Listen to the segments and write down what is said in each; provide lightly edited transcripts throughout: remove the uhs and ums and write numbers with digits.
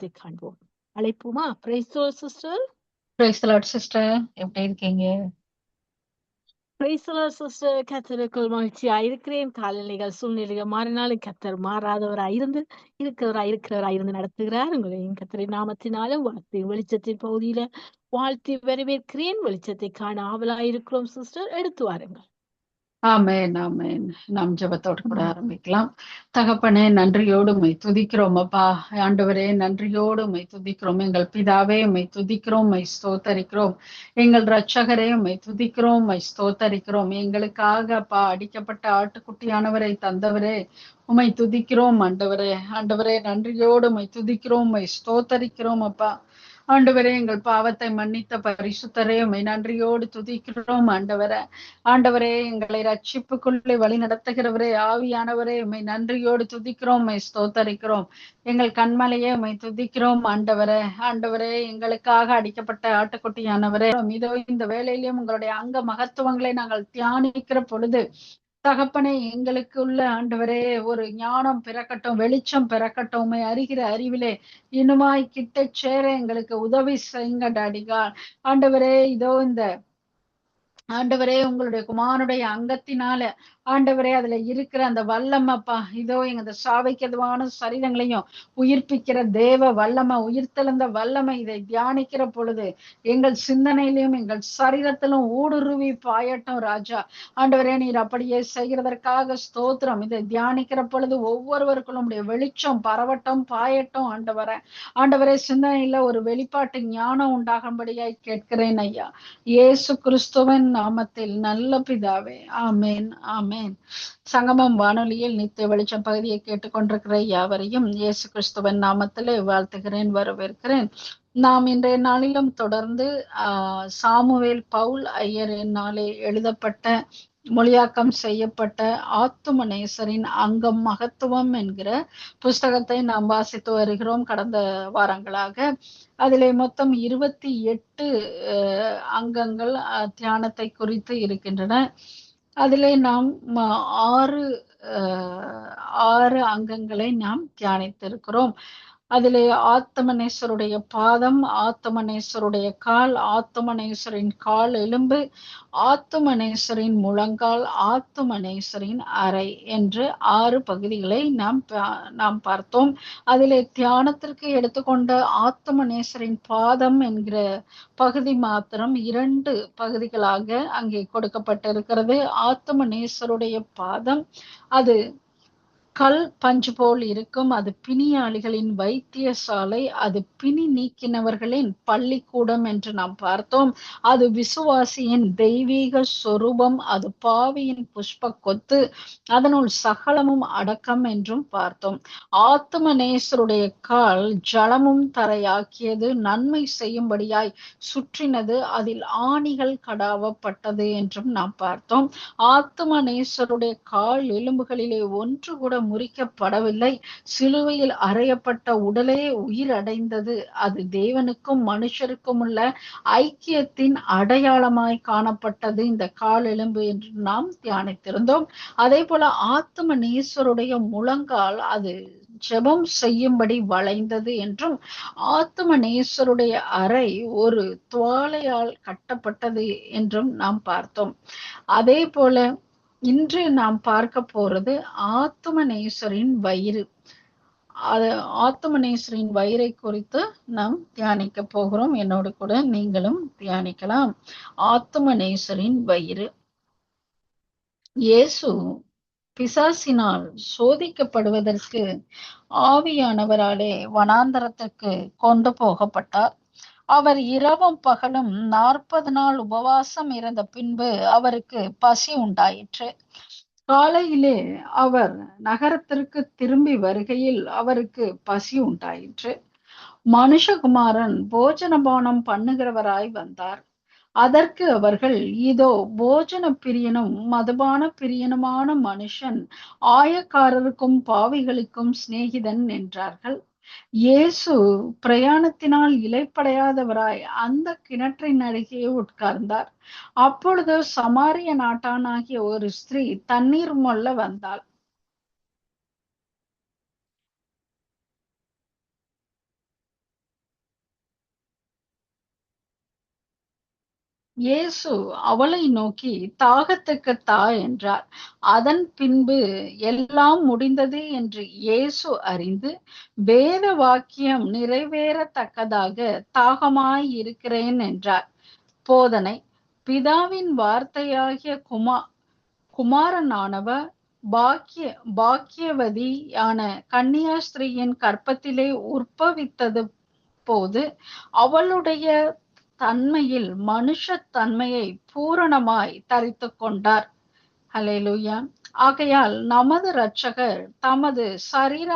வெளிச்சத்தை காண்போம். அழைப்போமா? Praise the lord sister. Praise the lord sister, எப்படி இருக்கீங்க? Praise the lord sister. கர்த்தருக்குள் மகிழ்ச்சியா இருக்கிறேன். காலநிலைகள் சூழ்நிலைகள் மாறினாலும் கர்த்தர் இருக்கிறவராயிருந்து நடத்துகிறார். உங்களையும் கர்த்தரின் நாமத்தினாலும் வார்த்தை வெளிச்சத்தின் பகுதியில வாழ்த்தி வரவேற்கிறேன். வெளிச்சத்தை காண ஆவலாயிருக்கிறோம் சிஸ்டர். எடுத்து வாருங்கள். ஆமென், ஆமென். நாம் ஜெபத்தோடு கூட ஆரம்பிக்கலாம். தகப்பனே, நன்றியோடு உம்மை துதிக்கிறோம் அப்பா. ஆண்டவரே, நன்றியோடு உம்மை துதிக்கிறோம். எங்கள் பிதாவே, உம்மை துதிக்கிறோம், உம்மை ஸ்தோத்தரிக்கிறோம். எங்கள் இரட்சகரே, உம்மை துதிக்கிறோம், உம்மை ஸ்தோத்தரிக்கிறோம். எங்களுக்காக அப்பா அடிக்கப்பட்ட ஆட்டுக்குட்டியானவரை தந்தவரே, உம்மை துதிக்கிறோம் ஆண்டவரே. ஆண்டவரே, நன்றியோடு உம்மை துதிக்கிறோம், உம்மை ஸ்தோத்தரிக்கிறோம் அப்பா. ஆண்டவரே, எங்கள் பாவத்தை மன்னித்த பரிசுத்தரே, உம்மை நன்றியோடு துதிக்கிறோம் ஆண்டவரே. ஆண்டவரே, எங்களை ரட்சிப்புக்குள்ளே வழி நடத்துகிறவரே, ஆவியானவரே, உம்மை நன்றியோடு துதிக்கிறோம், உம்மை ஸ்தோத்தரிக்கிறோம். எங்கள் கண்மலையே, உம்மை துதிக்கிறோம் ஆண்டவரே. ஆண்டவரே, எங்களுக்காக அடிக்கப்பட்ட ஆட்டுக்குட்டியானவரே, இதோ இந்த வேளையிலும் உங்களுடைய அங்க மகத்துவங்களை நாங்கள் தியானிக்கிற பொழுது தகப்பனே, எங்களுக்கு உள்ள ஆண்டவரே ஒரு ஞானம் பிறக்கட்டும், வெளிச்சம் பிறக்கட்டும். உம்மை அறிகிற அறிவிலே இன்னுமாய் கிட்ட சேர எங்களுக்கு உதவி செய்யுங்க டாடிகா. ஆண்டவரே, இதோ இந்த ஆண்டவரே, உங்களுடைய குமாரனுடைய அங்கத்தினால ஆண்டவரே அதுல இருக்கிற அந்த வல்லமப்பா, இதோ எங்க சாவைக்கதுவான சரீரங்களையும் உயிர்ப்பிக்கிற தேவ வல்லம, உயிர்த்தெழுந்த வல்லமை இதை தியானிக்கிற பொழுது எங்கள் சிந்தனையிலும் எங்கள் சரீரத்திலும் ஊடுருவி பாயட்டும் ராஜா. ஆண்டவரே, நீர் அப்படியே செய்கிறதற்காக ஸ்தோத்திரம். இதை தியானிக்கிற பொழுது ஒவ்வொருவருக்கும் உடைய வெளிச்சம் பரவட்டும், பாயட்டும் ஆண்டவரே. ஆண்டவரே, சிந்தனையில ஒரு வெளிப்பாட்டு ஞானம் உண்டாகும்படியாய் கேட்கிறேன் ஐயா, இயேசு கிறிஸ்துவின் நாமத்தில். நல்ல பிதாவே, ஆமேன், ஆமேன். சங்கமம் வானொலியில் நித்திய வெளிச்சம் பகுதியை கேட்டுக்கொண்டிருக்கிற யாவரையும் இயேசு கிறிஸ்துவின் நாமத்திலே வாழ்த்துகிறேன், வரவேற்கிறேன். நாம் இன்றைய நாளிலும் தொடர்ந்து சாமுவேல் பவுல் ஐயரினாலே எழுதப்பட்ட மொழியாக்கம் செய்யப்பட்ட ஆத்துமநேசரின் அங்கம் மகத்துவம் என்கிற புஸ்தகத்தை நாம் வாசித்து வருகிறோம் கடந்த வாரங்களாக. அதிலே மொத்தம் 28 அங்கங்கள் தியானத்தை குறித்து இருக்கின்றன. அதிலே நாம் ஆறு அங்கங்களை நாம் தியானித்திருக்கிறோம். அதிலே ஆத்தமனேஸ்வருடைய பாதம், ஆத்தமனேஸ்வருடைய கால், ஆத்தமனேஸ்வரின் கால் எலும்பு, ஆத்துமனேஸ்வரின் முழங்கால், ஆத்துமனேஸ்வரின் அறை என்று 6 பகுதிகளை நாம் பார்த்தோம். அதிலே தியானத்திற்கு எடுத்துக்கொண்ட ஆத்துமனேஸ்வரின் பாதம் என்கிற பகுதி மாத்திரம் 2 பகுதிகளாக அங்கே கொடுக்கப்பட்டிருக்கிறது. ஆத்துமனேஸ்வருடைய பாதம் அது கல் பஞ்சு போல் இருக்கும். அது பிணியாளிகளின் வைத்தியசாலை, அது பிணி நீக்கினவர்களின் பள்ளிக்கூடம் என்று நாம் பார்த்தோம். அது விசுவாசியின் தெய்வீக சொரூபம், அது பாவியின் புஷ்ப கொத்து, அதனுள் சகலமும் அடக்கம் என்றும் பார்த்தோம். ஆத்துமநேசருடைய கால் ஜலமும் தரையாக்கியது, நன்மை செய்யும்படியாய் சுற்றினது, அதில் ஆணிகள் கடாவப்பட்டது என்றும் நாம் பார்த்தோம். ஆத்துமநேசருடைய கால் எலும்புகளிலே ஒன்று கூட முறிக்கப்படவில்லை. சிலுவையில் அறையப்பட்ட உடலே உயிரடைந்தது. அது தேவனுக்கும் மனுஷருக்கும் உள்ள ஐக்கியத்தின் அடையாளமாய் காணப்பட்டது இந்த கால் எலும்பு என்று நாம் தியானித்திருந்தோம். அதே போல ஆத்துமநேசருடைய முழங்கால் அது ஜெபம் செய்யும்படி வளைந்தது என்றும், ஆத்துமநேசருடைய அறை ஒரு துவாலையால் கட்டப்பட்டது என்றும் நாம் பார்த்தோம். அதே போல இன்று நாம் பார்க்க போறது ஆத்துமநேசரின் வயிறு. ஆத்துமநேசரின் வயிறை குறித்து நாம் தியானிக்க போகிறோம். என்னோடு கூட நீங்களும் தியானிக்கலாம். ஆத்துமநேசரின் வயிறு. இயேசு பிசாசினால் சோதிக்கப்படுவதற்கு ஆவியானவராலே வனாந்தரத்திற்கு கொண்டு போகப்பட்டார். அவர் இரவும் பகலும் 40 நாள் உபவாசம் இருந்த பின்பு அவருக்கு பசி உண்டாயிற்று. காலையிலே அவர் நகரத்திற்கு திரும்பி வருகையில் அவருக்கு பசி உண்டாயிற்று. மனுஷகுமாரன் போஜனபானம் பண்ணுகிறவராய் வந்தார். அதற்கு அவர்கள், இதோ போஜன பிரியனும் மதுபான பிரியனுமான மனுஷன் ஆயக்காரருக்கும் பாவிகளுக்கும் சிநேகிதன் என்றார்கள். இயேசு பிரயாணத்தினால் இளைப்படையாதவராய் அந்த கிணற்றின் அருகே உட்கார்ந்தார். அப்பொழுது சமாரிய நாட்டானாகிய ஒரு ஸ்திரீ தண்ணீர் மொள்ள வந்தாள். இயேசு அவளை நோக்கி, தாகத்துக்கு தா என்றார். அதன் பின்பு எல்லாம் முடிந்தது என்று இயேசு அறிந்து, வேத வாக்கியம் நிறைவேறத்தக்கதாக தாகமாய் இருக்கிறேன் என்றார். போதனை: பிதாவின் வார்த்தையாகிய குமாரனானவர் பாக்கியவதியான கன்னியாஸ்திரியின் கர்ப்பத்திலே உற்பவித்தது போது அவளுடைய தன்மையில் மனுஷ தன்மையை பூரணமாய் தரித்துக் கொண்டார். ஹல்லேலூயா. ஆகையால் நமது இரட்சகர் தமது சரீர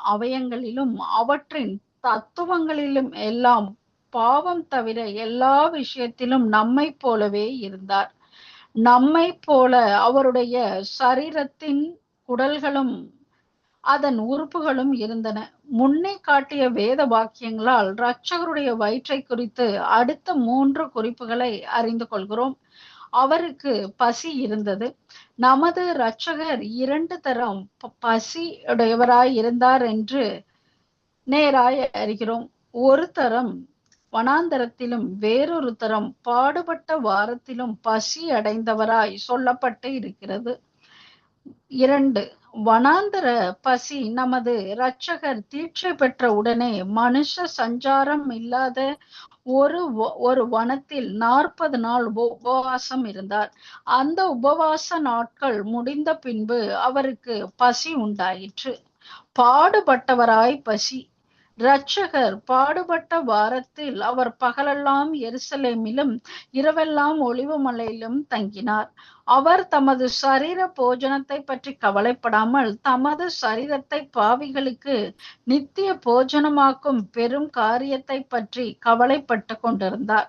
அவயங்களிலும் அவற்றின் தத்துவங்களிலும் எல்லாம் பாவம் தவிர எல்லா விஷயத்திலும் நம்மை போலவே இருந்தார். நம்மை போல அவருடைய சரீரத்தின் குடல்களும் அதன் உறுப்புகளும் இருந்தன. முன்னே காட்டிய வேத வாக்கியங்களால் இரட்சகருடைய வயிற்றை குறித்து அடுத்த 3 குறிப்புகளை அறிந்து கொள்கிறோம். அவருக்கு பசி இருந்தது. நமது இரட்சகர் 2 தரம் பசி உடையவராய் இருந்தார் என்று நேராய் அறிகிறோம். ஒரு தரம் வனாந்தரத்திலும் வேறொரு தரம் பாடுபட்ட வாரத்திலும் பசி அடைந்தவராய் சொல்லப்பட்டு இருக்கிறது. 2. வனாந்தர பசி நமது இரட்சகர் தீட்சை பெற்ற உடனே மனுஷ சஞ்சாரம் இல்லாத ஒரு வனத்தில் 40 நாள் உபவாசம் இருந்தார். அந்த உபவாச நாட்கள் முடிந்த பின்பு அவருக்கு பசி உண்டாயிற்று. பாடுபட்டவராய் பசி. இரட்சகர் பாடுபட்ட வாரத்தில் அவர் பகலெல்லாம் எருசலேமிலும் இரவெல்லாம் ஒலிவ மலையிலும் தங்கினார். அவர் தமது சரீர போஜனத்தை பற்றி கவலைப்படாமல் தமது சரீரத்தை பாவிகளுக்கு நித்திய போஜனமாக்கும் பெரும் காரியத்தை பற்றி கவலைப்பட்டு கொண்டிருந்தார்.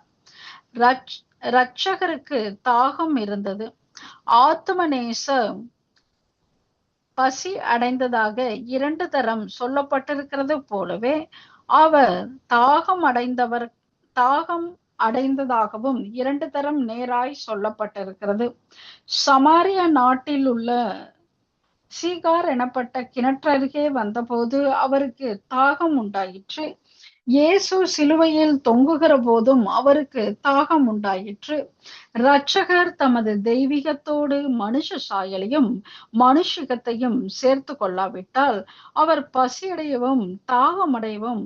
இரட்சகருக்கு தாகம் இருந்தது. ஆத்துமநேச பசி அடைந்ததாக 2 தரம் சொல்லப்பட்டிருக்கிறது போலவே அவர் தாகம் அடைந்ததாகவும் 2 தரம் நேராய் சொல்லப்பட்டிருக்கிறது. சமாரியா நாட்டில் உள்ள சீகார் எனப்பட்ட கிணற்றருகே வந்தபோது அவருக்கு தாகம் உண்டாயிற்று. இயேசு சிலுவையில் தொங்குகிற போதும் அவருக்கு தாகம் உண்டாயிற்று. இரட்சகர் தமது தெய்வீகத்தோடு மனுஷ சாயலையும் மனுஷிகத்தையும் சேர்த்து கொள்ளாவிட்டால் அவர் பசியடையவும் தாகமடையவும்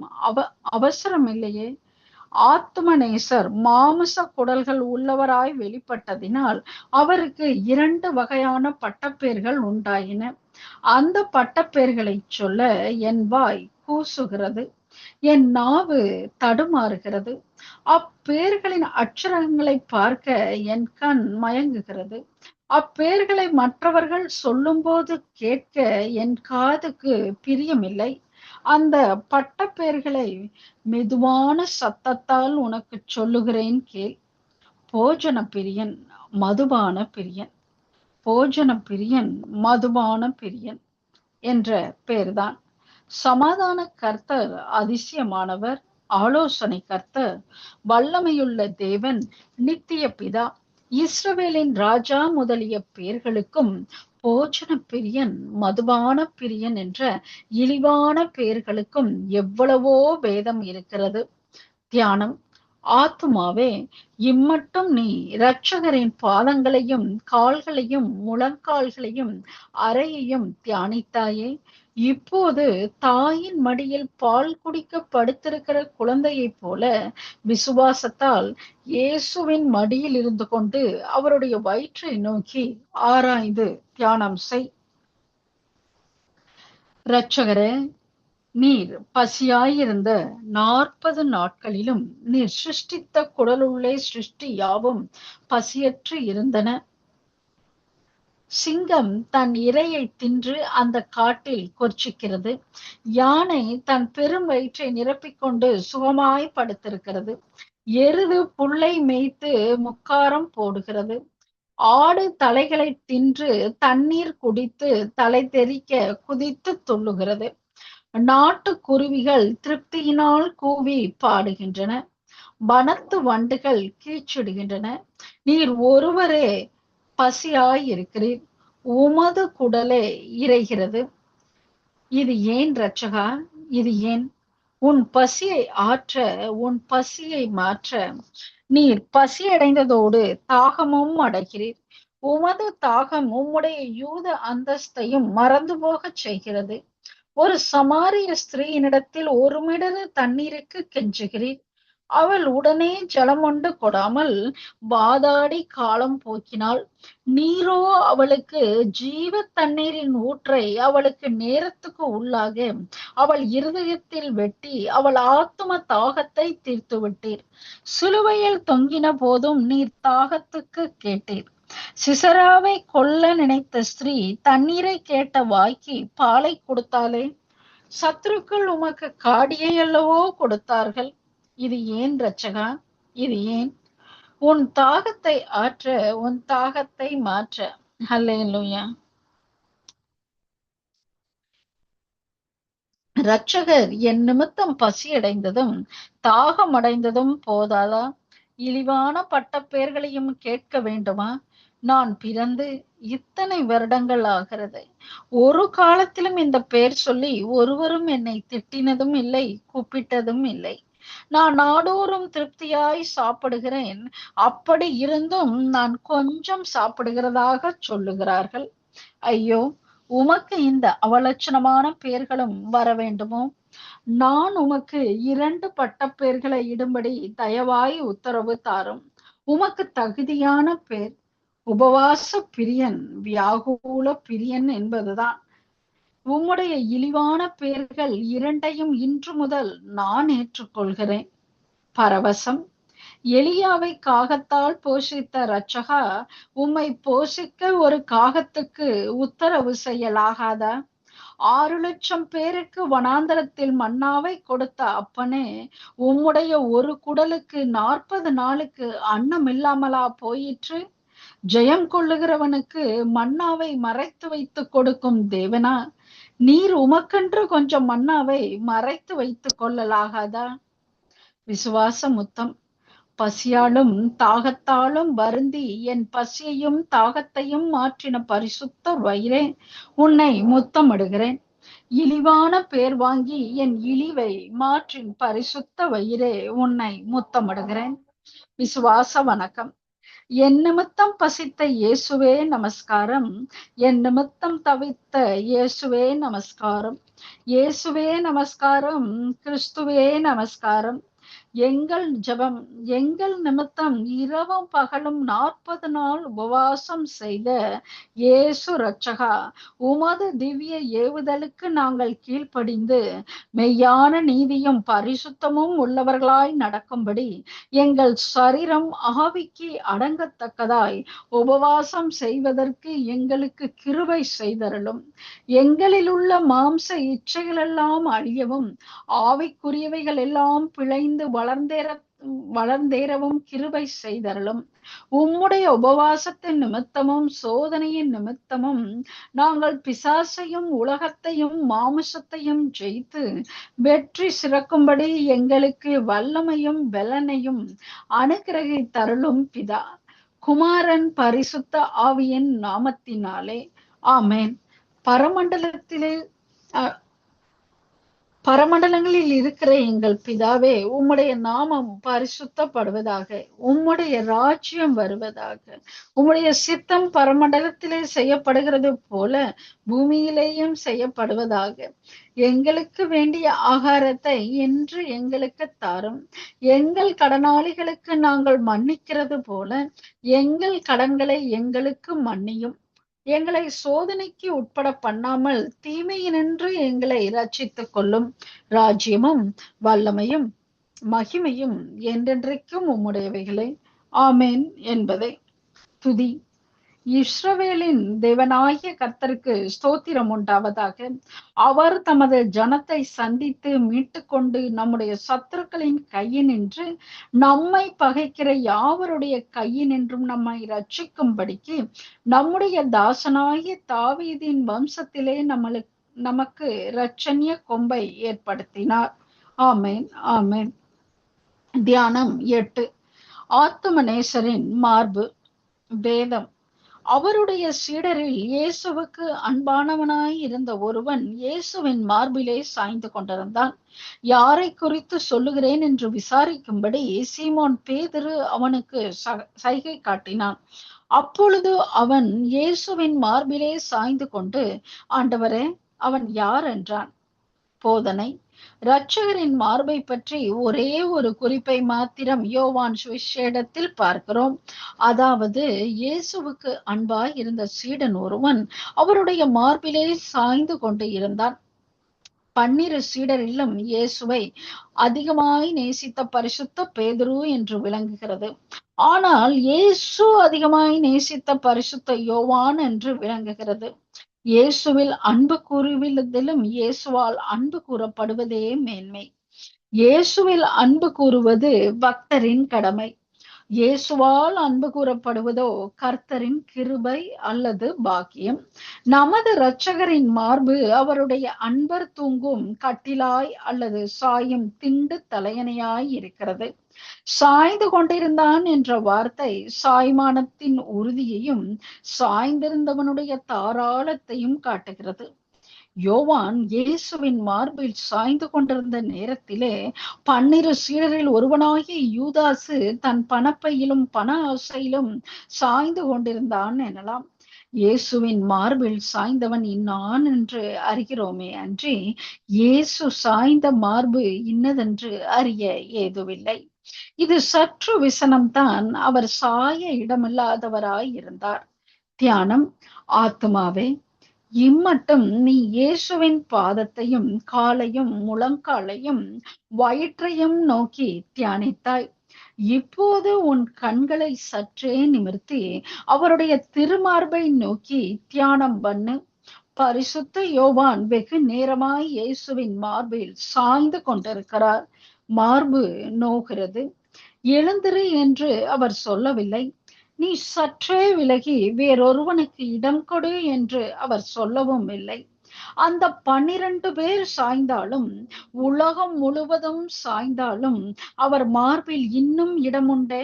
அவசரமில்லையே. ஆத்துமநேசர் மாமிச குடல்கள் உள்ளவராய் வெளிப்பட்டதினால் அவருக்கு 2 வகையான பட்டப்பேர்கள் உண்டாயின. அந்த பட்டப்பேர்களை சொல்ல என் வாய் கூசுகிறது, என் நாவு தடுமாறுகிறது. அப்பேர்களின் அட்சரங்களை பார்க்க என் கண் மயங்குகிறது. அப்பேர்களை மற்றவர்கள் சொல்லும்போது கேட்க என் காதுக்கு பிரியமில்லை. அந்த பட்டப்பேர்களை மெதுவான சத்தத்தால் உனக்கு சொல்லுகிறேன் கேள். போஜன பிரியன், மதுபான பிரியன். போஜன பிரியன், மதுபான பிரியன் என்ற பெயர்தான். சமாதான கர்த்தர் அதிசயமானவர், ஆலோசனை கர்த்தர், வல்லமையுள்ள தேவன், நித்திய பிதா, இஸ்ரவேலின் ராஜா முதலிய பெயர்களுக்கும் போஜன பிரியன், மதுபான பிரியன் என்ற இழிவான பெயர்களுக்கும் எவ்வளவோ பேதம் இருக்கிறது. தியானம்: ஆத்துமாவே, இம்மட்டும் நீ இரட்சகரின் பாதங்களையும் கால்களையும் முழங்கால்களையும் அறையையும் தியானித்தாயே. இப்போது தாயின் மடியில் பால் குடிக்க படுத்திருக்கிற குழந்தையைப் போல விசுவாசத்தால் இயேசுவின் மடியில் இருந்து கொண்டு அவருடைய வயிற்றை நோக்கி ஆராய்ந்து தியானம் செய். இரட்சகரே, நீர் பசியாயிருந்த 40 நாட்களிலும் நீர் சிருஷ்டித்த குடலுள்ளே சிருஷ்டி யாவும் பசியற்று இருந்தன. சிங்கம் தன் இரையை தின்று அந்த காட்டில் கொர்ச்சிக்கிறது. யானை தன் பெரும் வயிற்றை நிரப்பிக்கொண்டு சுகமாய் படுத்திருக்கிறது. எருது புல்லை மேய்த்து முக்காரம் போடுகிறது. ஆடு தலைகளை தின்று தண்ணீர் குடித்து தலை தெறிக்க குதித்து துள்ளுகிறது. நாட்டு குருவிகள் திருப்தியினால் கூவி பாடுகின்றன. வனத்து வண்டுகள் கீச்சிடுகின்றன. நீர் ஒருவரே பசியாய் இருக்கிறீர், உமது குடலே இறைகிறது. இது ஏன் இரட்சகா? இது ஏன்? உன் பசியை ஆற்ற, உன் பசியை மாற்ற நீர் பசியடைந்ததோடு தாகமும் அடைகிறீர். உமது தாகம் உம்முடைய யூத அந்தஸ்தையும் மறந்து போகச் செய்கிறது. ஒரு சமாரிய ஸ்திரீயினிடத்தில் ஒரு மிடறு தண்ணீருக்கு கெஞ்சுகிறீர். அவள் உடனே ஜலமொண்டு கொடாமல் வாதாடி காலம் போக்கினாள். நீரோ அவளுக்கு ஜீவ தண்ணீரின் ஊற்றை அவளுக்கு நேரத்துக்கு உள்ளாக அவள் இருதயத்தில் வெட்டி அவள் ஆத்தும தாகத்தை தீர்த்து விட்டீர். சிலுவையில் தொங்கின போதும் நீர் தாகத்துக்கு கேட்டீர். சிசராவை கொல்ல நினைத்த ஸ்திரீ தண்ணீரை கேட்ட வாய்க்கு பாலை கொடுத்தாலே. சத்துருக்கள் உமக்கு காடியை அல்லவோ கொடுத்தார்கள். இது ஏன் ரட்சகா? இது ஏன்? உன் தாகத்தை ஆற்ற, உன் தாகத்தை மாற்ற. ஹல்லேலூயா. இரட்சகர் என் நிமித்தம் பசியடைந்ததும் தாகமடைந்ததும் போதாதா? இழிவான பட்டப்பெயர்களையும் கேட்க வேண்டுமா? நான் பிறந்து இத்தனை வருடங்கள் ஆகிறது. ஒரு காலத்திலும் இந்த பெயர் சொல்லி ஒருவரும் என்னை திட்டினதும் இல்லை, கூப்பிட்டதும் இல்லை. நான் நாடோறும் திருப்தியாய் சாப்பிடுகிறேன். அப்படி இருந்தும் நான் கொஞ்சம் சாப்பிடுகிறதாக சொல்லுகிறார்கள். ஐயோ, உமக்கு இந்த அவலட்சணமான பெயர்களும் வர வேண்டுமோ? நான் உமக்கு 2 பட்டப்பெயர்களை இடும்படி தயவாய் உத்தரவு தாரும். உமக்கு தகுதியான பேர் உபவாச பிரியன், வியாகுல பிரியன் என்பதுதான். உம்முடைய இழிவான பெயர்கள் 2ஐயும் இன்று முதல் நான் ஏற்றுக்கொள்கிறேன். பரவசம். எலியாவை காகத்தால் போஷித்த இரட்சகா, உம்மை போஷிக்க ஒரு காகத்துக்கு உத்தரவு செய்யலாகாதா? 6 லட்சம் பேருக்கு வனாந்தரத்தில் மன்னாவை கொடுத்த அப்பனே, உம்முடைய ஒரு குடலுக்கு 40 நாளுக்கு அன்னம் இல்லாமலா போயிற்று? ஜெயம் கொள்ளுகிறவனுக்கு மன்னாவை மறைத்து வைத்து கொடுக்கும் தேவனா, நீர் உமக்கென்று கொஞ்சம் மன்னாவை மறைத்து வைத்துக் கொள்ளலாகாதா? விசுவாச முத்தம். பசியாலும் தாகத்தாலும் வருந்தி என் பசியையும் தாகத்தையும் மாற்றின பரிசுத்த வயிறே, உன்னை முத்தமிடுகிறேன். இழிவான பேர் வாங்கி என் இழிவை மாற்றின் பரிசுத்த வயிறே, உன்னை முத்தமிடுகிறேன். விசுவாச வணக்கம். என் நிமித்தம் பசித்த இயேசுவே நமஸ்காரம். என் நிமித்தம் தவித்த இயேசுவே நமஸ்காரம். இயேசுவே நமஸ்காரம். கிறிஸ்துவே நமஸ்காரம். எங்கள் ஜெபம், எங்கள் நிமித்தம் இரவும் பகலும் 40 நாள் உபவாசம் செய்த இயேசு இரட்சகா, உமது திவ்ய ஏவுதலுக்கு நாங்கள் கீழ்ப்படிந்து மெய்யான நீதியும் பரிசுத்தமும் உள்ளவர்களாய் நடக்கும்படி எங்கள் சரீரம் ஆவிக்கு அடங்கத்தக்கதாய் உபவாசம் செய்வதற்கு எங்களுக்கு கிருபை செய்தருளும். எங்களில் உள்ள மாம்ச இச்சைகளெல்லாம் அழியவும் ஆவிக்குரியவைகள் எல்லாம் பிழைந்து வளர்ந்தேறவும் கிருபை செய்தருளும். உம்முடைய உபவாசத்தின் நிமித்தமும் சோதனையின் நிமித்தமும் நாங்கள் பிசாசையும் உலகத்தையும் மாமிசத்தையும் ஜெயித்து வெற்றி சிறக்கும்படி எங்களுக்கு வல்லமையும் பலனையும் அனுக்கிரகித்தருளும் பிதா, குமாரன், பரிசுத்த ஆவியின் நாமத்தினாலே ஆமேன். பரமண்டலங்களில் இருக்கிற எங்கள் பிதாவே, உம்முடைய நாமம் பரிசுத்தப்படுவதாக. உம்முடைய ராஜ்யம் வருவதாக. உம்முடைய சித்தம் பரமண்டலத்திலே செய்யப்படுகிறது போல பூமியிலேயும் செய்யப்படுவதாக. எங்களுக்கு வேண்டிய ஆகாரத்தை இன்று எங்களுக்கு தாரும். எங்கள் கடனாளிகளுக்கு நாங்கள் மன்னிக்கிறது போல எங்கள் கடன்களை எங்களுக்கு மன்னியும். எங்களை சோதனைக்கு உட்பட பண்ணாமல் தீமையினின்று எங்களை இரட்சித்துக் கொள்ளும். ராஜ்யமும் வல்லமையும் மகிமையும் என்றென்றைக்கும் உம்முடையவைகளே. ஆமேன் என்பதை துதி. இஸ்ரவேலின் தேவனாகிய கர்த்தருக்கு ஸ்தோத்திரம் உண்டாவதாக. அவர் தமது ஜனத்தை சந்தித்து மீட்டு கொண்டு நம்முடைய சத்துருக்களின் கையினின்று நம்மை பகைக்கிற யாவருடைய கையினின்றும் நம்மை ரட்சிக்கும்படிக்கு நம்முடைய தாசனாகிய தாவீதின் வம்சத்திலே நமக்கு இரட்சணிய கொம்பை ஏற்படுத்தினார். ஆமேன், ஆமேன். தியானம் 8. ஆத்துமநேசரின் மார்பு. வேதம். அவருடைய சீடரில் இயேசுவுக்கு அன்பானவனாய் இருந்த ஒருவன் இயேசுவின் மார்பிலே சாய்ந்து கொண்டிருந்தான். யாரை குறித்து சொல்லுகிறேன் என்று விசாரிக்கும்படி சீமோன் பேதுரு அவனுக்கு சைகை காட்டினான். அப்பொழுது அவன் இயேசுவின் மார்பிலே சாய்ந்து கொண்டு, ஆண்டவரே, அவன் யார் என்றான். போதனை: இரட்சகரின் மார்பை பற்றி ஒரே ஒரு குறிப்பை மாத்திரம் யோவான் சுவிசேஷத்தில் பார்க்கிறோம். அதாவது, இயேசுவுக்கு அன்பாய் இருந்த சீடன் ஒருவன் அவருடைய மார்பிலே சாய்ந்து கொண்டு இருந்தான். 12 சீடரிலும் இயேசுவை அதிகமாய் நேசித்த பரிசுத்த பேதுரு என்று விளங்குகிறது. ஆனால் இயேசு அதிகமாய் நேசித்த பரிசுத்த யோவான் என்று விளங்குகிறது. இயேசுவில் அன்பு கூறுவதிலும் இயேசுவால் அன்பு கூறப்படுவதே மேன்மை. இயேசுவில் அன்பு கூறுவது பக்தரின் கடமை. இயேசுவால் அன்பு கூறப்படுவதோ கர்த்தரின் கிருபை அல்லது பாக்கியம். நமது இரட்சகரின் மார்பு அவருடைய அன்பர் தூங்கும் கட்டிலாய் அல்லது சாயும் திண்டு தலையணையாய் இருக்கிறது. சாய்ந்து கொண்டிருந்தான் என்ற வார்த்தை சாய்மானத்தின் உறுதியையும் சாய்ந்திருந்தவனுடைய தாராளத்தையும் காட்டுகிறது. யோவான் இயேசுவின் மார்பில் சாய்ந்து கொண்டிருந்த நேரத்திலே 12 சீடரில் ஒருவனாகிய யூதாசு தன் பணப்பையிலும் பண ஆசையிலும் சாய்ந்து கொண்டிருந்தான் எனலாம். இயேசுவின் மார்பில் சாய்ந்தவன் இன்னான் என்று அறிகிறோமே அன்றி இயேசு சாய்ந்த மார்பு இன்னதென்று அறிய ஏதுவில்லை. இது சற்று விசனம்தான். அவர் சாய இடமில்லாதவராய் இருந்தார். தியானம்: ஆத்துமாவே, இம்மட்டும் நீ இயேசுவின் பாதத்தையும் காலையும் முழங்காலையும் வயிற்றையும் நோக்கி தியானித்தாய். இப்போது உன் கண்களை சற்றே நிமிர்த்தி அவருடைய திருமார்பை நோக்கி தியானம் பண்ணு. பரிசுத்த யோவான் வெகு நேரமாய் இயேசுவின் மார்பில் சாய்ந்து கொண்டிருக்கிறார். மார்பு நோகிறது. எழுந்திரு என்று அவர் சொல்லவில்லை. நீ சற்றே விலகி வேறொருவனுக்கு இடம் கொடு என்று அவர் சொல்லவும் இல்லை. அந்த 12 பேர் சாய்ந்தாலும், உலகம் முழுவதும் சாய்ந்தாலும் அவர் மார்பில் இன்னும் இடம் உண்டே.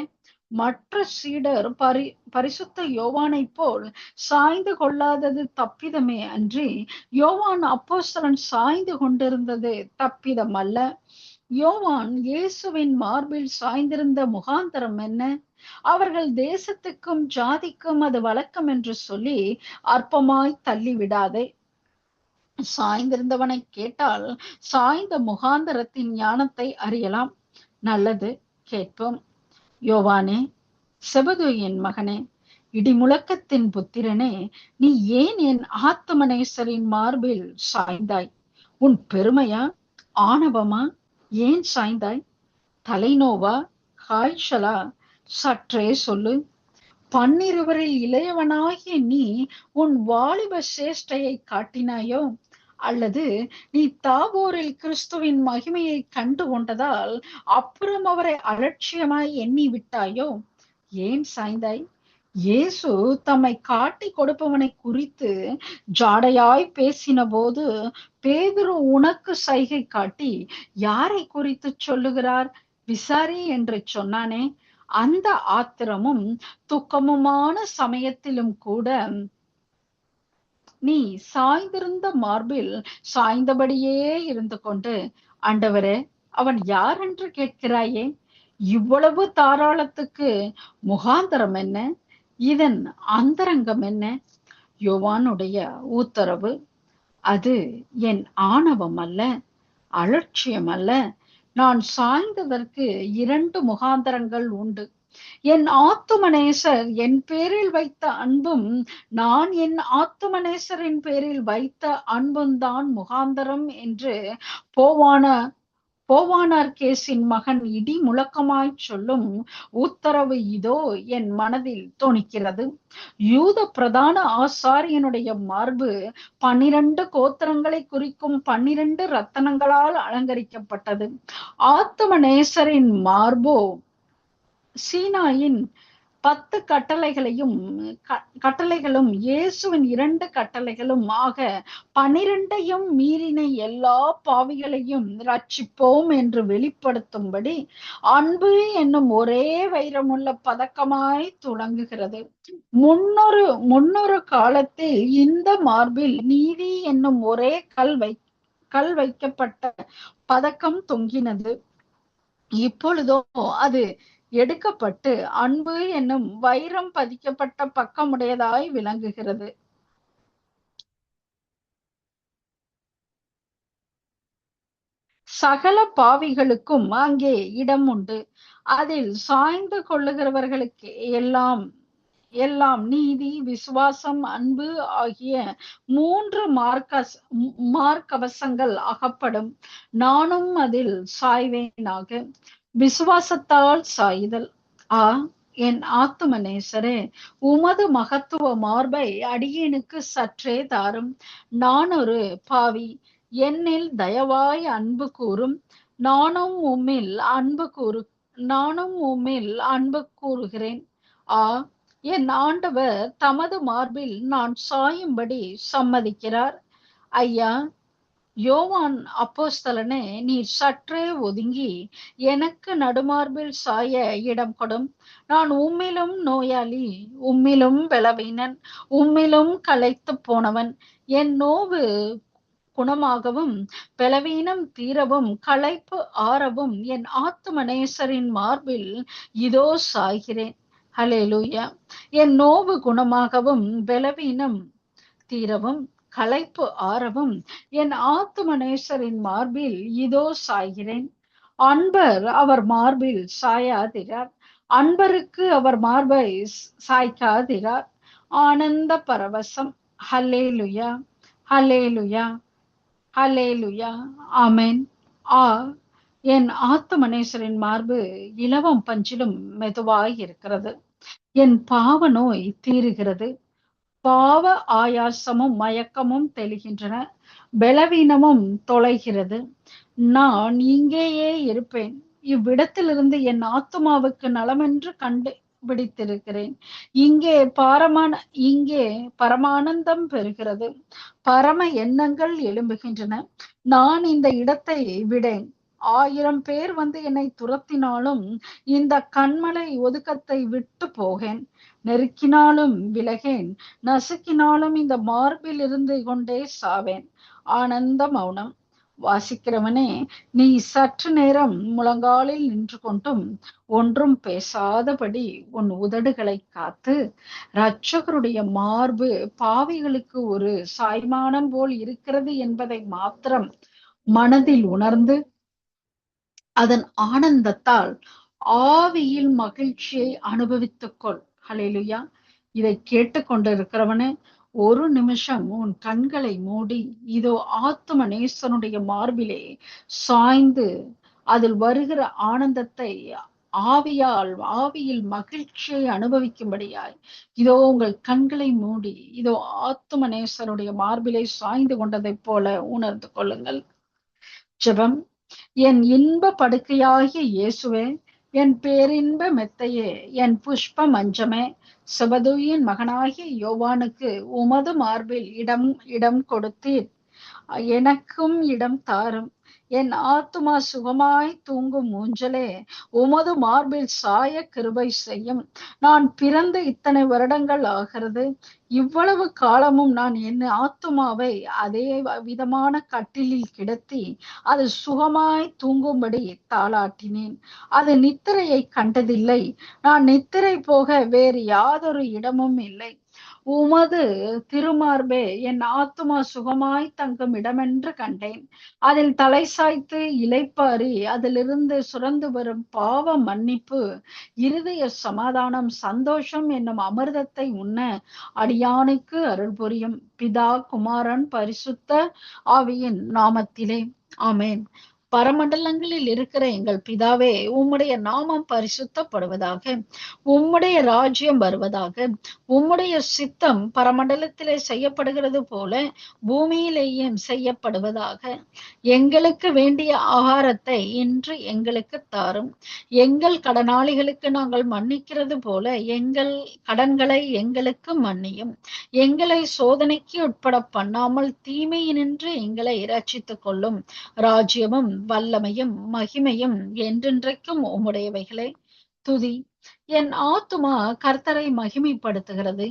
மற்ற சீடர் பரிசுத்த யோவானை போல் சாய்ந்து கொள்ளாதது தப்பிதமே அன்றி யோவான் அப்போஸ்தலன் சாய்ந்து கொண்டிருந்தது தப்பிதம் அல்ல. யோவான் இயேசுவின் மார்பில் சாய்ந்திருந்த முகாந்தரம் என்ன? அவர்கள் தேசத்துக்கும் ஜாதிக்கும் அது வழக்கம் என்று சொல்லி அற்பமாய் தள்ளிவிடாதே. சாய்ந்திருந்தவனை கேட்டால் சாய்ந்த முகாந்தரத்தின் ஞானத்தை அறியலாம். நல்லது, கேட்போம். யோவானே, செபதேயுவின் மகனே, இடிமுழக்கத்தின் புத்திரனே, நீ ஏன் என் ஆத்துமனேசரின் மார்பில் சாய்ந்தாய்? உன் பெருமையா, ஆணவமா? ஏன் சாய்ந்தாய்? தலைநோவா, காய்ச்சலா? சற்றே சொல்லு. 12 இளையவனாகிய நீ உன் வாலிப சேஷ்டையை காட்டினாயோ? அல்லது நீ தாபோரில் கிறிஸ்துவின் மகிமையை கண்டு கொண்டதால் அப்புறம் அவரை அலட்சியமாய் எண்ணி விட்டாயோ? ஏன் சாய்ந்தாய்? இயேசு தம்மை காட்டி கொடுப்பவனை குறித்து ஜாடையாய் பேசின போது பேதுரு உனக்கு சைகை காட்டி யாரை குறித்து சொல்லுகிறார் விசாரி என்று சொன்னானே. அந்த ஆத்திரமும் துக்கமுமான சமயத்திலும் கூட நீ சாய்ந்திருந்த மார்பில் சாய்ந்தபடியே இருந்து கொண்டு, ஆண்டவரே, அவன் யார் என்று கேட்கிறாயே. இவ்வளவு தாராளத்துக்கு முகாந்தரம் என்ன? இதன் அந்தரங்கம் என்ன? யோவானுடைய உத்தரவு: அது என் ஆணவம் அல்ல, அலட்சியம் அல்ல. நான் சாய்ந்ததற்கு 2 முகாந்தரங்கள் உண்டு. என் ஆத்துமனேசர் என் பேரில் வைத்த அன்பும் நான் என் ஆத்துமனேசரின் பேரில் வைத்த அன்பும் தான் முகாந்தரம் என்று போவானார்கேசின் மகன் இடி முழக்கமாய் சொல்லும் உத்தரவு இதோ என் மனதில் தோணிக்கிறது. யூத பிரதான ஆசாரியனுடைய மார்பு 12 கோத்திரங்களை குறிக்கும் 12 ரத்தனங்களால் அலங்கரிக்கப்பட்டது. ஆத்துமனேசரின் மார்போ சீனாயின் 10 கட்டளைகளும் இயேசுவின் 2 கட்டளைகளும் ஆக 12ஐயும் மீறின எல்லா பாவிகளையும் ரட்சிப்போம் என்று வெளிப்படுத்தும்படி அன்பு என்னும் ஒரே வைரமுள்ள பதக்கமாய் துளங்குகிறது. முன்னொரு காலத்தில் இந்த மார்பில் நீதி என்னும் ஒரே கல் வைக்கப்பட்ட பதக்கம் தொங்கினது. இப்பொழுதோ அது எடுக்கப்பட்டு அன்பு என்னும் வைரம் பதிக்கப்பட்ட பக்கமுடையதாய் விளங்குகிறது. சகல பாவிகளுக்கும் அங்கே இடம் உண்டு. அதில் சாய்ந்து கொள்ளுகிறவர்களுக்கு எல்லாம் நீதி, விசுவாசம், அன்பு ஆகிய 3 மார்க்கவசங்கள் அகப்படும். நானும் அதில் சாய்வேனாக. விசுவாசத்தால் சாயுதல். என் ஆத்தும நேசரே, உமது மகத்துவ மார்பை அடியேனுக்கு சற்றே தாரும். நான் ஒரு பாவி, என்னில் தயவாய் அன்பு கூறும். நானும் உம்மில் அன்பு கூறுகிறேன். என் ஆண்டவர் தமது மார்பில் நான் சாயும்படி சம்மதிக்கிறார். ஐயா யோவான் அப்போஸ்தலனே, நீர் சற்றே ஒதுங்கி எனக்கு நடுமார்பில் சாய இடம் கொடும். நான் உம்மிலும் நோயாளி, உம்மிலும் பலவீனன், உம்மிலும் களைத்து போனவன். என் நோவு குணமாகவும் பலவீனம் தீரவும் களைப்பு ஆறவும் என் ஆத்தும நேசரின் மார்பில் இதோ சாய்கிறேன். ஹல்லேலூயா. என் நோவு குணமாகவும் பலவீனம் தீரவும் களைப்பு ஆறவும் என் ஆத்தும நேசரின் மார்பில் இதோ சாய்கிறேன். அன்பர் அவர் மார்பில் சாயாதிரார். அன்பருக்கு அவர் மார்பை சாய்க்காதிரார். ஆனந்த பரவசம். ஹல்லேலூயா, ஹல்லேலூயா, ஹல்லேலூயா. ஆமென். என் ஆத்தும நேசரின் மார்பு இலவம் பஞ்சிலும் மெதுவாய் இருக்கிறது. என் பாவ நோய் தீருகிறது. பாவ ஆயாசமும் மயக்கமும் தெளிகின்றன. பலவீனமும் தொலைகிறது. நான் இங்கேயே இருப்பேன். இவ்விடத்திலிருந்து என் ஆத்துமாவுக்கு நலமென்று கண்டுபிடித்திருக்கிறேன். இங்கே பரமானந்தம் பெறுகிறது. பரம எண்ணங்கள் எழும்புகின்றன. நான் இந்த இடத்தை விடேன். 1000 பேர் வந்து என்னை துரத்தினாலும் இந்த கண்மலை ஒதுக்கத்தை விட்டு போகேன். நெருக்கினாலும் விலகேன், நசுக்கினாலும் இந்த மார்பில் இருந்து கொண்டே சாவேன். ஆனந்த மௌனம். வாசிக்கிறவனே, நீ சற்று நேரம் முழங்காலில் நின்று கொண்டும் ஒன்றும் பேசாதபடி உன் உதடுகளை காத்து, இரட்சகருடைய மார்பு பாவிகளுக்கு ஒரு சாய்மானம் போல் இருக்கிறது என்பதை மாத்திரம் மனதில் உணர்ந்து அதன் ஆனந்தத்தால் ஆவியில் மகிழ்ச்சியை அனுபவித்துக்கொள். ஹல்லேலூயா. இதை கேட்டுக்கொண்டிருக்கிறவனே, ஒரு நிமிஷம் உன் கண்களை மூடி இதோ ஆத்தும நேசனுடைய மார்பிலே சாய்ந்து அதில் வருகிற ஆனந்தத்தை ஆவியில் மகிழ்ச்சியை அனுபவிக்கும்படியாய் இதோ உங்கள் கண்களை மூடி இதோ ஆத்தும நேசனுடைய மார்பிலே சாய்ந்து கொண்டதை போல உணர்ந்து கொள்ளுங்கள். ஜெபம். என் இன்ப படுக்கையாகிய இயேசுவே, என் பேரின்ப மெத்தையே, என் புஷ்ப மஞ்சமே, செபதேயின் மகனாகிய யோவானுக்கு உமது மார்பில் இடம் கொடுத்தீர். எனக்கும் இடம் தாரும். என் ஆத்துமா சுகமாய் தூங்கும் ஊஞ்சலே, உமது மார்பில் சாய கிருபை செய்யும். நான் பிறந்து இத்தனை வருடங்கள் ஆகிறது. இவ்வளவு காலமும் நான் என் ஆத்துமாவை அதே விதமான கட்டிலில் கிடத்தி அது சுகமாய் தூங்கும்படி தாளாட்டினேன். அது நித்திரையை கண்டதில்லை. நான் நித்திரை போக வேறு யாதொரு இடமும் இல்லை. உமது திருமார்பே என் ஆத்துமா சுகமாய் தங்கும் இடமென்று கண்டேன். அதில் தலை சாய்த்து இளைப்பாரி அதிலிருந்து சுரந்து வரும் பாவ மன்னிப்பு, இருதய சமாதானம், சந்தோஷம் என்னும் அமிர்தத்தை உண்ண அடியானுக்கு அருள் புரியும். பிதா, குமாரன், பரிசுத்த ஆவியின் நாமத்திலே ஆமேன். பரமண்டலங்களில் இருக்கிற எங்கள் பிதாவே, உம்முடைய நாமம் பரிசுத்தப்படுவதாக, உம்முடைய ராஜ்யம் வருவதாக, உம்முடைய சித்தம் பரமண்டலத்திலே செய்யப்படுகிறது போல பூமியிலேயும் செய்யப்படுவதாக. எங்களுக்கு வேண்டிய ஆகாரத்தை இன்று எங்களுக்கு தாரும். எங்கள் கடனாளிகளுக்கு நாங்கள் மன்னிக்கிறது போல எங்கள் கடன்களை எங்களுக்கு மன்னியும். எங்களை சோதனைக்கு உட்பட பண்ணாமல் தீமையினின்று எங்களை இரட்சித்துக் கொள்ளும். ராஜ்யமும் வல்லமையும் மகிமையும் என்றென்றைக்கும் உம்முடையவைகளே. துதி. என் ஆத்துமா கர்த்தரை மகிமைப்படுத்துகிறது.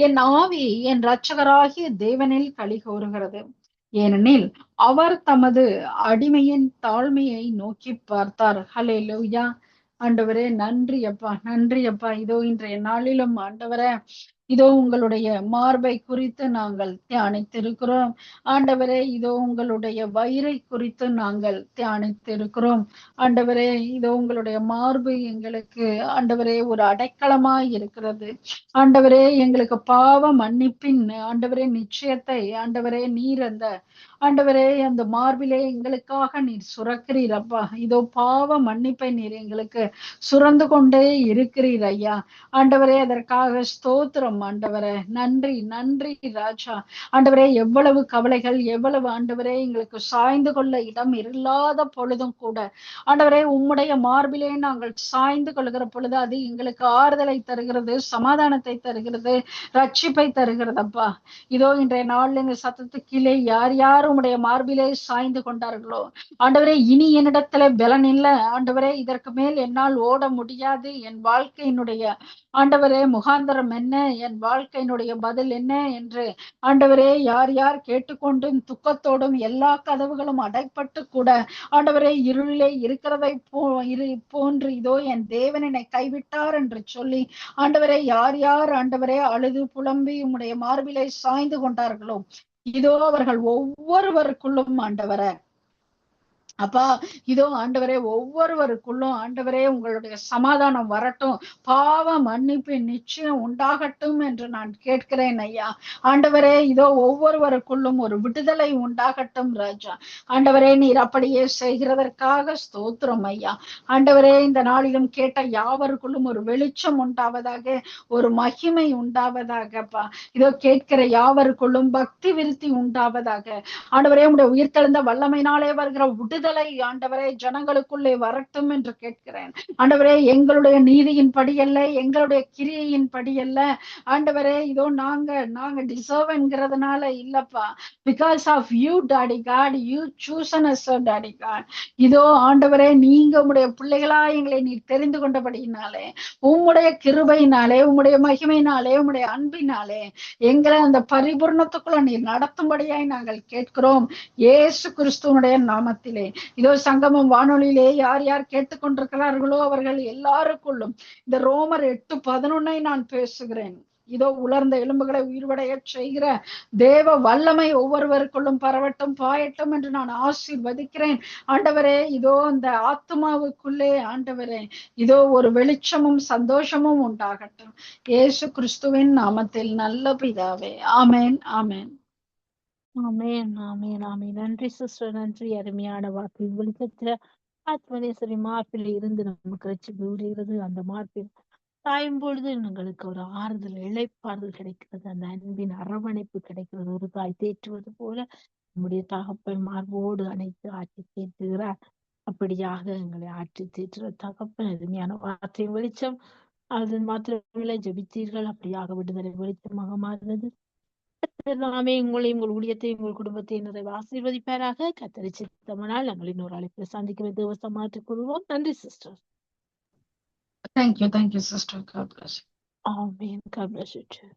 என் ஆவி என் இரட்சகராகிய தேவனில் களி கூறுகிறது. ஏனெனில் அவர் தமது அடிமையின் தாழ்மையை நோக்கி பார்த்தார். ஹல்லேலூயா. ஆண்டவரே நன்றி அப்பா, நன்றி அப்பா. இதோ இன்றைய நாளிலும் ஆண்டவரே, இதோ உங்களுடைய மார்பை குறித்து நாங்கள் தியானித்திருக்கிறோம். ஆண்டவரே, இதோ உங்களுடைய வயிறை குறித்து நாங்கள் தியானித்திருக்கிறோம். ஆண்டவரே, இதோ உங்களுடைய மார்பு எங்களுக்கு ஆண்டவரே ஒரு அடைக்கலமாய் இருக்கிறது. ஆண்டவரே, எங்களுக்கு பாவ மன்னிப்பின் ஆண்டவரே நிச்சயத்தை ஆண்டவரே நீர் ஆண்டவரே அந்த மார்பிலே எங்களுக்காக நீர் சுரக்கிறீர் அப்பா. இதோ பாவ மன்னிப்பை நீர் எங்களுக்கு சுரந்து கொண்டே இருக்கிறீர் ஐயா. ஆண்டவரே, அதற்காக ஸ்தோத்திரம் ஆண்டவரே. நன்றி நன்றி ராஜா. ஆண்டவரே, எவ்வளவு கவலைகள், எவ்வளவு ஆண்டவரே எங்களுக்கு சாய்ந்து கொள்ள இடம் இல்லாத பொழுதும் கூட ஆண்டவரே உம்முடைய மார்பிலே நாங்கள் சாய்ந்து கொள்கிற பொழுது அது எங்களுக்கு ஆறுதலை தருகிறது, சமாதானத்தை தருகிறது, ரட்சிப்பை தருகிறது அப்பா. இதோ இன்றைய நாள் இந்த சத்தத்துக்கீழே யார் யார் உம்முடைய மார்பிலே சாய்ந்து கொண்டார்களோ ஆண்டவரே, இனி என்னிடத்துல பலன் இல்லை ஆண்டவரே, இதற்கு மேல் என்னால் ஓட முடியாது, என் வாழ்க்கையினுடைய ஆண்டவரே முகாந்தரம் என்ன, என் வாழ்க்கையினுடைய பதில் என்ன என்று ஆண்டவரே யார் யார் கேட்டுக்கொண்டும் துக்கத்தோடும் எல்லா கதவுகளும் அடைப்பட்டு கூட ஆண்டவரே இருளிலே இருக்கிறதை போன்று இதோ என் தேவன் என்னை கைவிட்டார் என்று சொல்லி ஆண்டவரே யார் யார் ஆண்டவரே அழுது புலம்பி உம்முடைய மார்பிலை சாய்ந்து கொண்டார்களோ இதோ அவர்கள் ஒவ்வொருவருக்குள்ளும் ஆண்டவரே அப்பா, இதோ ஆண்டவரே ஒவ்வொருவருக்குள்ளும் ஆண்டவரே உங்களுடைய சமாதானம் வரட்டும், பாவ மன்னிப்பு நிச்சயம் உண்டாகட்டும் என்று நான் கேட்கிறேன் ஐயா. ஆண்டவரே, இதோ ஒவ்வொருவருக்குள்ளும் ஒரு விடுதலை உண்டாகட்டும் ராஜா. ஆண்டவரே, நீர் அப்படியே செய்கிறதற்காக ஸ்தோத்திரம் ஐயா. ஆண்டவரே, இந்த நாளிலும் கேட்ட யாவருக்குள்ளும் ஒரு வெளிச்சம் உண்டாவதாக, ஒரு மகிமை உண்டாவதாகப்பா. இதோ கேட்கிற யாவருக்குள்ளும் பக்தி விருத்தி உண்டாவதாக. ஆண்டவரே, உடைய உயிர்த்தெழுந்த வல்லமையினாலே வருகிற விடுதலை ஆண்டவரே ஜனங்களுக்குள்ளே வரட்டும் என்று கேட்கிறேன். ஆண்டவரே, எங்களுடைய நீதியின் படி அல்ல, எங்களுடைய கிரியையின் படி அல்ல ஆண்டவரே, இதோ நாங்க டிசர்வ் என்கிறதுனால இல்லப்பா, because of you daddy God, you chosen as daddy God. இதோ ஆண்டவரே, நீங்க உம்முடைய பிள்ளைகளா எங்களை நீர் தெரிந்து கொண்டபடியினாலே, உம்முடைய கிருபையினாலே, உம்முடைய மகிமையினாலே, உம்முடைய அன்பினாலே எங்களை அந்த பரிபூர்ணத்துக்குள்ள நீர் நடத்தும்படியாய் நாங்கள் கேட்கிறோம் இயேசு கிறிஸ்துவனுடைய நாமத்திலே. இதோ சங்கமம் வானொலியிலே யார் யார் கேட்டுக்கொண்டிருக்கிறார்களோ அவர்கள் எல்லாருக்குள்ளும் இந்த ரோமர் 8:11 நான் பேசுகிறேன். இதோ உலர்ந்த எலும்புகளை உயிர்வடைய செய்கிற தேவ வல்லமை ஒவ்வொருவருக்குள்ளும் பரவட்டும், பாயட்டும் என்று நான் ஆசீர்வதிக்கிறேன் ஆண்டவரே. இதோ அந்த ஆத்மாவுக்குள்ளே ஆண்டவரே இதோ ஒரு வெளிச்சமும் சந்தோஷமும் உண்டாகட்டும் இயேசு கிறிஸ்துவின் நாமத்தில் நல்ல பிதாவே. ஆமேன் ஆமேன் ஆமேன் ஆமேன் ஆமேன். நன்றி சிஸ்டர், நன்றி. அருமையான வார்த்தை வெளிச்சத்துல ஆத்மநேசரி மார்பில் இருந்து நமக்கு ரட்சிப்பு வருகிறது. அந்த மார்பில் சாயும் பொழுது எங்களுக்கு ஒரு ஆறுதல், இளைப்பாறுதல் கிடைக்கிறது. அந்த அன்பின் அரவணைப்பு கிடைக்கிறது. ஒரு தாய் தேற்றுவது போல நம்முடைய தகப்பன் மார்போடு அணைத்து ஆட்சி தேற்றுகிறார். அப்படியாக எங்களை ஆட்சி தேற்றுற தகப்பன் அருமையான வார்த்தை வெளிச்சம். அது மாத்திரமில்லை, ஜெபித்தீர்கள், அப்படியாக விடுதலை வெளிச்சமாக மாறுகிறது. நாமே உங்களையும் உங்கள் ஊழியத்தையும் உங்கள் குடும்பத்தையும் நிறைவு ஆசீர்வதிப்பாராக. கத்தரி சித்தமனால் நாங்கள் இன்னொரு அழைப்பில் சந்திக்கிற தேவசம் மாற்றிக் கொள்வோம். நன்றி sister. Thank you sister. God bless you. Amen. God bless you too.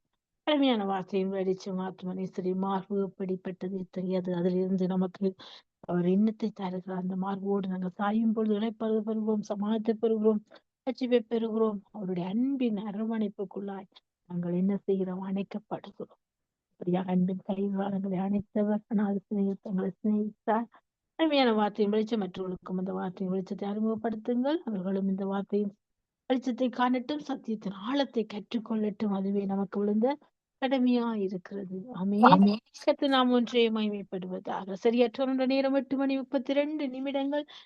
அருமையான வார்த்தையும் வெளிச்சம் ஆத்மநேசரி மார்பு எப்படிப்பட்டது தெரியாது. அதிலிருந்து நமக்கு அவர் எண்ணத்தை தருகிறார். அந்த மார்போடு நாங்கள் சாயும் பொழுது இழைப்பது பெறுகிறோம், சமாளத்தை பெறுகிறோம், ரட்சிப்பை பெறுகிறோம். அவருடைய அன்பின் அரவணைப்புக்குள்ளாய் நாங்கள் என்ன செய்கிறோம்? அணைக்கப்படுகிறோம். அப்படியாக அன்பின் கைவாளங்களை அணைத்தவர் தங்களை சிநேகித்தார். அருமையான வார்த்தையின் வெளிச்சம். மற்றவர்களுக்கும் அந்த வார்த்தையின் வெளிச்சத்தை அறிமுகப்படுத்துங்கள். அவர்களும் இந்த வார்த்தையின் வெளிச்சத்தை காணட்டும், சத்தியத்தின் ஆழத்தை கற்றுக்கொள்ளட்டும். அதுவே நமக்கு விழுந்த கடமையா இருக்கிறது. ஆமென். கர்த்தர் நாம் ஒன்றே மகிமைப்படுவதாக. சரியாற்ற நேரம் 8:32 நிமிடங்கள்.